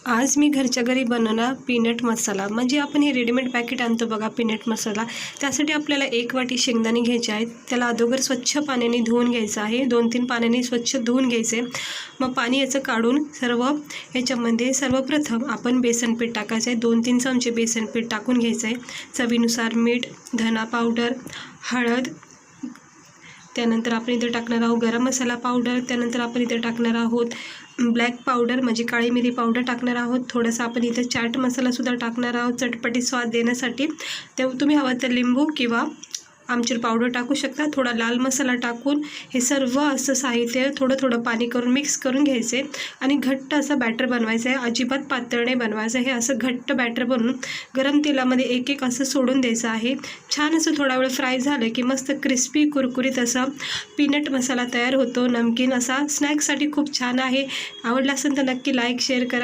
आज मी घरच्या घरी बनवणार पीनट मसाला. म्हणजे आपण हे रेडीमेड पॅकेट आणतो बघा पीनट मसाला. त्यासाठी आपल्याला 1 वाटी शेंगदाणे घ्यायचे आहेत. त्याला अगोदर स्वच्छ पाण्याने धुवून घ्यायचं आहे. 2-3 पाण्याने स्वच्छ धुवून घ्यायचे. मग पाणी याचं काढून याच्यामध्ये सर्वप्रथम आपण बेसन पीठ टाकायचं आहे. 2-3 चमचे बेसन पीठ टाकून घ्यायचं आहे. चवीनुसार मीठ, धना पावडर, हळद, त्यानंतर आपण इथे टाकणार आहोत गरम मसाला पावडर. त्यानंतर आपण इथे टाकणार आहोत ब्लॅक पावडर म्हणजे काळी मिरी पावडर टाकणार आहोत. थोडंसं आपण इथे चाट मसालासुद्धा टाकणार आहोत चटपटीत स्वाद देण्यासाठी. तेव्हा तुम्ही हवं तर लिंबू किंवा आमचूर पावडर टाकू शकता. थोडा लाल मसाला टाकून हे सर्व असं साहित्य थोडं थोडं पाणी करून मिक्स करून घ्यायचे आणि घट्ट असं बॅटर बनवायचं आहे. अजिबात पातळ नाही बनवायचं. हे असं घट्ट बॅटर बनवून गरम तेलामध्ये एक एक असं सोडून द्यायचं आहे. छान असं थोडा वेळ फ्राय झालं की मस्त क्रिस्पी कुरकुरीत असा पीनट मसाला तयार होतो. नमकीन असा स्नॅक्ससाठी खूप छान आहे. आवडला असेल तर नक्की लाईक शेअर करा.